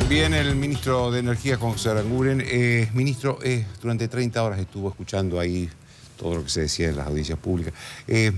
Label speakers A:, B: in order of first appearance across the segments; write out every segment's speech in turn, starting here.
A: Bien, el ministro de Energía, Juan José Aranguren. Ministro, durante 30 horas estuvo escuchando ahí todo lo que se decía en las audiencias públicas. ¿Qué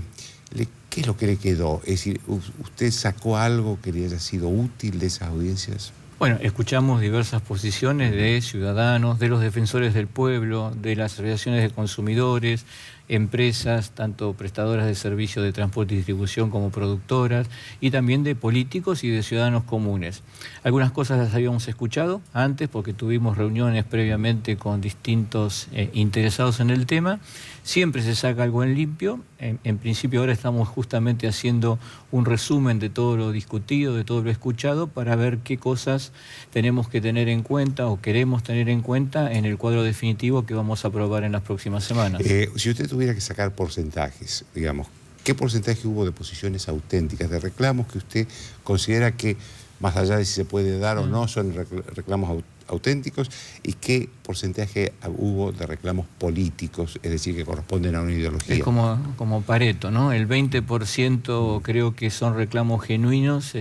A: es lo que le quedó? Es decir, ¿usted sacó algo que le haya sido útil de esas audiencias?
B: Bueno, escuchamos diversas posiciones de ciudadanos, de los defensores del pueblo, de las asociaciones de consumidores, empresas, tanto prestadoras de servicios de transporte y distribución como productoras, y también de políticos y de ciudadanos comunes. Algunas cosas las habíamos escuchado antes porque tuvimos reuniones previamente con distintos interesados en el tema. Siempre se saca algo en limpio. En principio ahora estamos justamente haciendo un resumen de todo lo discutido, de todo lo escuchado, para ver qué cosas tenemos que tener en cuenta o queremos tener en cuenta en el cuadro definitivo que vamos a aprobar en las próximas semanas.
A: Si usted tuviera que sacar porcentajes, digamos, ¿qué porcentaje hubo de posiciones auténticas, de reclamos que usted considera que, más allá de si se puede dar o no, son reclamos auténticos, y qué porcentaje hubo de reclamos políticos, es decir, que corresponden a una ideología?
B: Es como Pareto, ¿no? El 20% creo que son reclamos genuinos,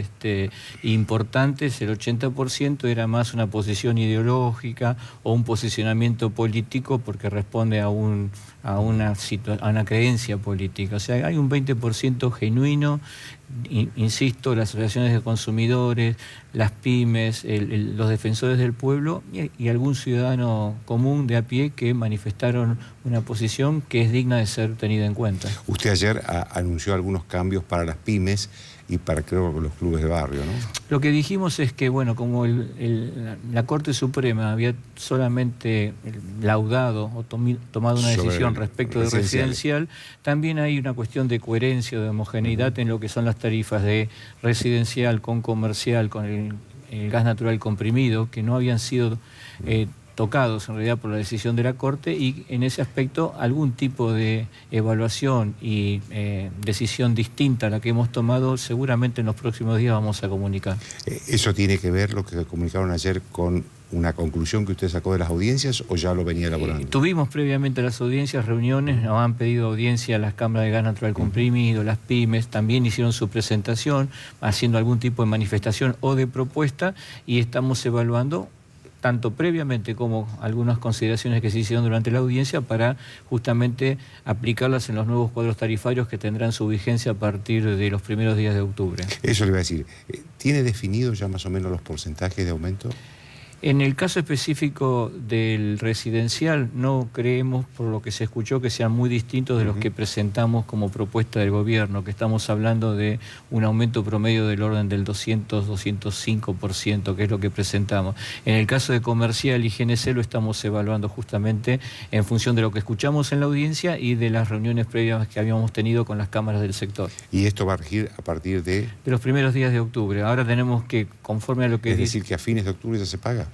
B: importantes, el 80% era más una posición ideológica o un posicionamiento político porque responde a una creencia política. O sea, hay un 20% genuino, insisto, las asociaciones de consumidores, las pymes, los defensores del pueblo y algún ciudadano común de a pie que manifestaron una posición que es digna de ser tenida en cuenta.
A: Usted ayer anunció algunos cambios para las pymes y para, creo, los clubes de barrio, ¿no?
B: Lo que dijimos es que, bueno, como la Corte Suprema había solamente laudado o tomado una decisión respecto de residencial, también hay una cuestión de coherencia, de homogeneidad en lo que son las tarifas de residencial con comercial, con el gas natural comprimido, que no habían sido tocados en realidad por la decisión de la Corte, y en ese aspecto algún tipo de evaluación y decisión distinta a la que hemos tomado seguramente en los próximos días vamos a comunicar.
A: ¿Eso tiene que ver lo que comunicaron ayer con una conclusión que usted sacó de las audiencias o ya lo venía elaborando?
B: Tuvimos previamente las audiencias, reuniones, nos han pedido audiencia las cámaras de gas natural comprimido, las pymes, también hicieron su presentación haciendo algún tipo de manifestación o de propuesta, y estamos evaluando tanto previamente como algunas consideraciones que se hicieron durante la audiencia para justamente aplicarlas en los nuevos cuadros tarifarios que tendrán su vigencia a partir de los primeros días de octubre.
A: Eso le iba a decir. ¿Tiene definido ya más o menos los porcentajes de aumento?
B: En el caso específico del residencial, no creemos, por lo que se escuchó, que sean muy distintos de los que presentamos como propuesta del gobierno, que estamos hablando de un aumento promedio del orden del 200-205%, que es lo que presentamos. En el caso de comercial y GNC lo estamos evaluando justamente en función de lo que escuchamos en la audiencia y de las reuniones previas que habíamos tenido con las cámaras del sector.
A: ¿Y esto va a regir a partir de...?
B: De los primeros días de octubre. Ahora tenemos que, conforme a lo que...
A: Es decir, que a fines de octubre ya se paga.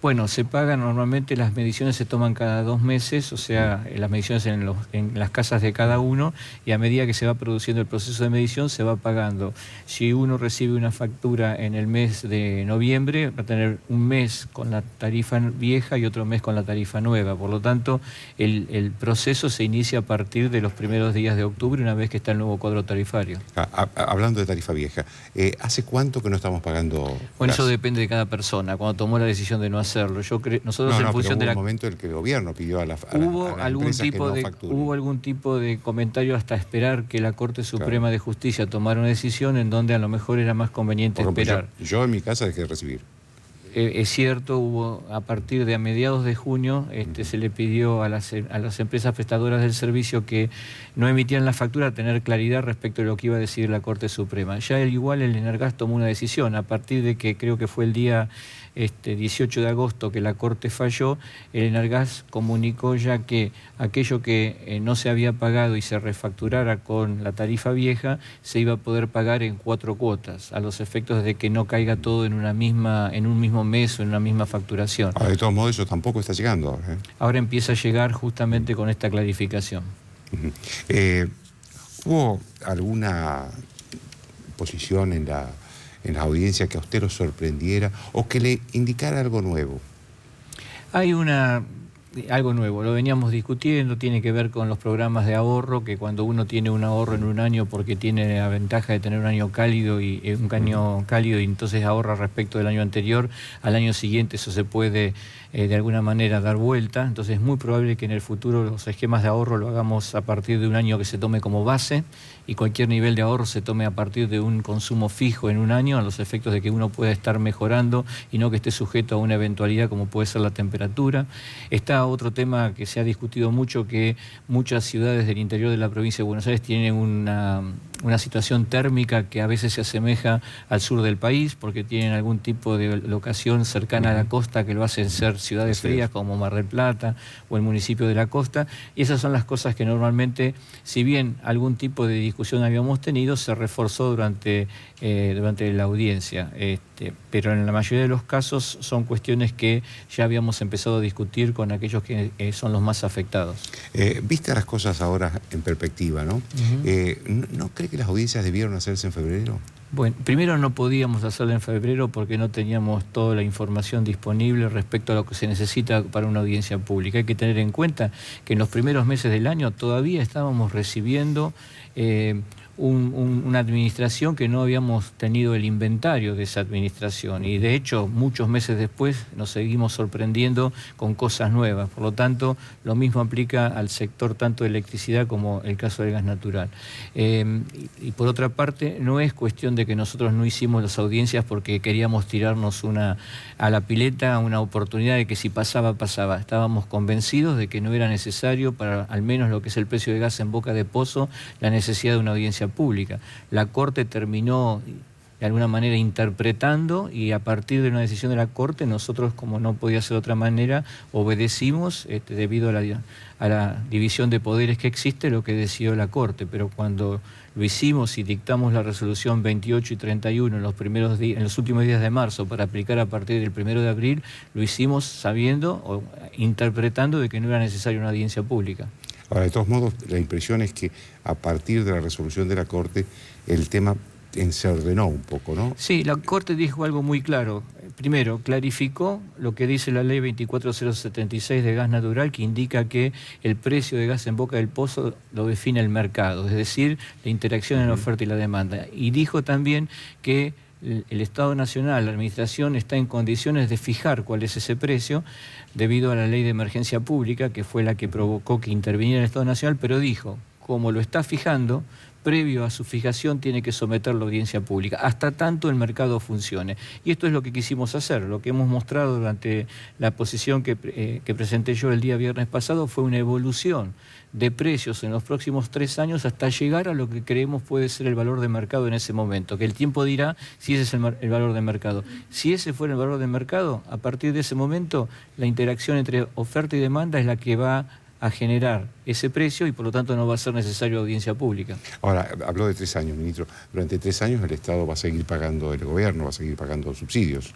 B: Bueno, se paga normalmente, las mediciones se toman cada 2 meses, o sea, las mediciones en las casas de cada uno, y a medida que se va produciendo el proceso de medición se va pagando. Si uno recibe una factura en el mes de noviembre, va a tener un mes con la tarifa vieja y otro mes con la tarifa nueva. Por lo tanto, el proceso se inicia a partir de los primeros días de octubre, una vez que está el nuevo cuadro tarifario.
A: Hablando de tarifa vieja, ¿hace cuánto que no estamos pagando gas?
B: Bueno, eso depende de cada persona. Cuando tomó la decisión de no hacerlo, nosotros en función de la...
A: Hubo un momento en el que el gobierno pidió a la
B: empresa que no facture. Hubo algún tipo de comentario hasta esperar que la Corte Suprema de Justicia tomara una decisión en donde a lo mejor era más conveniente esperar.
A: Yo en mi casa dejé de recibir.
B: Es cierto, hubo a partir de a mediados de junio se le pidió a las empresas prestadoras del servicio que no emitían la factura tener claridad respecto de lo que iba a decidir la Corte Suprema. Ya igual el Energas tomó una decisión a partir de que creo que fue el día 18 de agosto que la Corte falló. El Energas comunicó ya que aquello que no se había pagado y se refacturara con la tarifa vieja se iba a poder pagar en 4 cuotas, a los efectos de que no caiga todo en un mismo mes o en una misma facturación.
A: Ahora, de todos modos, eso tampoco está llegando ahora.
B: Ahora empieza a llegar justamente con esta clarificación.
A: ¿Hubo alguna posición en la audiencia que a usted lo sorprendiera o que le indicara algo nuevo?
B: Hay una algo nuevo, lo veníamos discutiendo, tiene que ver con los programas de ahorro, que cuando uno tiene un ahorro en un año porque tiene la ventaja de tener un año cálido y entonces ahorra respecto del año anterior, al año siguiente eso se puede de alguna manera dar vuelta, entonces es muy probable que en el futuro los esquemas de ahorro lo hagamos a partir de un año que se tome como base y cualquier nivel de ahorro se tome a partir de un consumo fijo en un año, a los efectos de que uno pueda estar mejorando y no que esté sujeto a una eventualidad como puede ser la temperatura. Está otro tema que se ha discutido mucho, que muchas ciudades del interior de la provincia de Buenos Aires tienen una situación térmica que a veces se asemeja al sur del país porque tienen algún tipo de locación cercana a la costa que lo hacen ser ciudades frías como Mar del Plata o el municipio de la costa, y esas son las cosas que normalmente, si bien algún tipo de discusión habíamos tenido, se reforzó durante la audiencia, pero en la mayoría de los casos son cuestiones que ya habíamos empezado a discutir con aquellos que son los más afectados.
A: Viste las cosas ahora en perspectiva, ¿no? ¿No cree que las audiencias debieron hacerse en febrero?
B: Bueno, primero no podíamos hacerlo en febrero porque no teníamos toda la información disponible respecto a lo que se necesita para una audiencia pública. Hay que tener en cuenta que en los primeros meses del año todavía estábamos recibiendo una administración que no habíamos tenido el inventario de esa administración y de hecho muchos meses después nos seguimos sorprendiendo con cosas nuevas. Por lo tanto, lo mismo aplica al sector tanto de electricidad como el caso del gas natural. Y por otra parte, no es cuestión de que nosotros no hicimos las audiencias porque queríamos tirarnos a la pileta una oportunidad de que si pasaba, pasaba. Estábamos convencidos de que no era necesario para al menos lo que es el precio de gas en boca de pozo la necesidad de una audiencia pública. La Corte terminó de alguna manera interpretando y a partir de una decisión de la Corte nosotros, como no podía ser de otra manera, obedecimos debido a la división de poderes que existe, lo que decidió la Corte. Pero cuando lo hicimos y dictamos la resolución 28 y 31 en los últimos días de marzo para aplicar a partir del 1 de abril, lo hicimos sabiendo o interpretando de que no era necesaria una audiencia pública.
A: Ahora, de todos modos, la impresión es que a partir de la resolución de la Corte el tema se ordenó un poco, ¿no?
B: Sí, la Corte dijo algo muy claro. Primero, clarificó lo que dice la ley 24076 de gas natural, que indica que el precio de gas en boca del pozo lo define el mercado, es decir, la interacción en la oferta y la demanda. Y dijo también que el Estado Nacional, la Administración, está en condiciones de fijar cuál es ese precio debido a la ley de emergencia pública, que fue la que provocó que interviniera el Estado Nacional, pero dijo, como lo está fijando, previo a su fijación tiene que someter la audiencia pública, hasta tanto el mercado funcione. Y esto es lo que quisimos hacer. Lo que hemos mostrado durante la exposición que presenté yo el día viernes pasado fue una evolución de precios en los próximos 3 años hasta llegar a lo que creemos puede ser el valor de mercado en ese momento, que el tiempo dirá si ese es el valor de mercado. Si ese fuera el valor de mercado, a partir de ese momento la interacción entre oferta y demanda es la que va a generar ese precio y por lo tanto no va a ser necesario audiencia pública.
A: Ahora, habló de 3 años, ministro. Durante 3 años el Estado va a seguir pagando, el gobierno va a seguir pagando subsidios.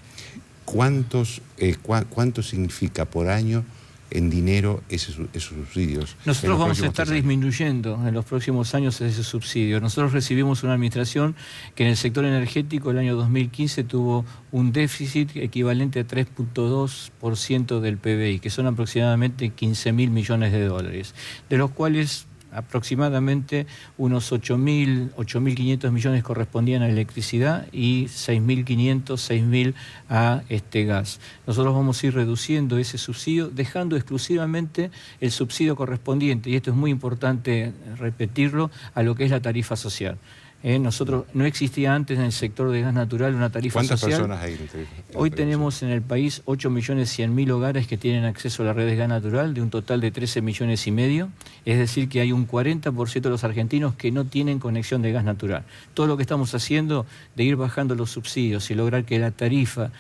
A: ¿Cuánto significa por año en dinero esos subsidios?
B: Nosotros vamos a estar disminuyendo en los próximos años ese subsidio. Nosotros recibimos una administración que en el sector energético el año 2015 tuvo un déficit equivalente a 3.2% del PBI, que son aproximadamente 15.000 millones de dólares, de los cuales aproximadamente unos 8.500 millones correspondían a electricidad y 6.500, 6.000 a gas. Nosotros vamos a ir reduciendo ese subsidio, dejando exclusivamente el subsidio correspondiente, y esto es muy importante repetirlo, a lo que es la tarifa social. Nosotros no existía antes en el sector de gas natural una tarifa social.
A: ¿Cuántas personas hay en el tarifa?
B: Hoy tenemos en el país 8.100.000 hogares que tienen acceso a la red de gas natural, de un total de 13,5 millones. Es decir, que hay un 40% de los argentinos que no tienen conexión de gas natural. Todo lo que estamos haciendo de ir bajando los subsidios y lograr que la tarifa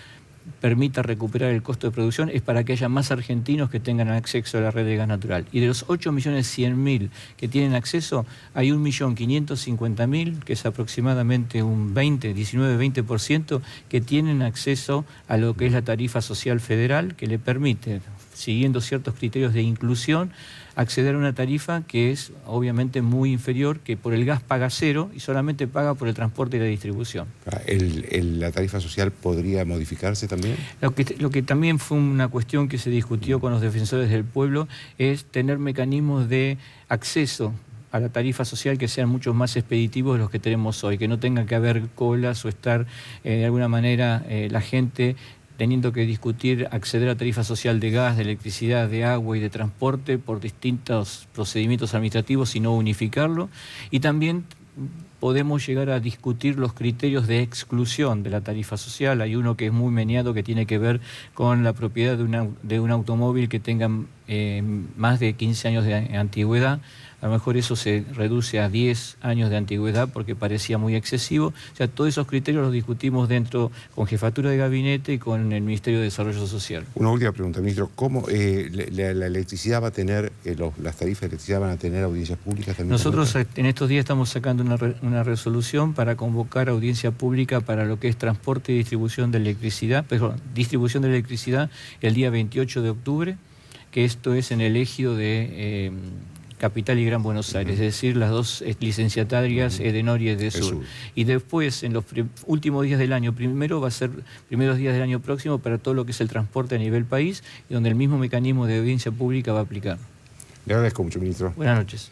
B: permita recuperar el costo de producción es para que haya más argentinos que tengan acceso a la red de gas natural. Y de los 8.100.000 que tienen acceso, hay 1.550.000, que es aproximadamente un 19-20%, que tienen acceso a lo que es la tarifa social federal, que le permite siguiendo ciertos criterios de inclusión, acceder a una tarifa que es obviamente muy inferior, que por el gas paga cero y solamente paga por el transporte y la distribución.
A: ¿La tarifa social podría modificarse también?
B: Lo que también fue una cuestión que se discutió con los defensores del pueblo es tener mecanismos de acceso a la tarifa social que sean mucho más expeditivos de los que tenemos hoy, que no tenga que haber colas o estar de alguna manera la gente teniendo que discutir acceder a tarifa social de gas, de electricidad, de agua y de transporte por distintos procedimientos administrativos, sino unificarlo. Y también podemos llegar a discutir los criterios de exclusión de la tarifa social. Hay uno que es muy meneado, que tiene que ver con la propiedad de un automóvil que tenga más de 15 años de antigüedad. A lo mejor eso se reduce a 10 años de antigüedad porque parecía muy excesivo. O sea, todos esos criterios los discutimos dentro con Jefatura de Gabinete y con el Ministerio de Desarrollo Social.
A: Una última pregunta, ministro. ¿Cómo la electricidad va a tener, las tarifas de electricidad van a tener audiencias públicas también?
B: Nosotros en estos días estamos sacando una resolución para convocar audiencia pública para lo que es transporte y distribución de electricidad, distribución de electricidad el día 28 de octubre, que esto es en el ejido de Capital y Gran Buenos Aires, es decir, las dos licenciatarias Edenor y Edesur. Y después, en los últimos días del año, primero va a ser primeros días del año próximo para todo lo que es el transporte a nivel país, y donde el mismo mecanismo de audiencia pública va a aplicar.
A: Le agradezco mucho, ministro.
B: Buenas noches.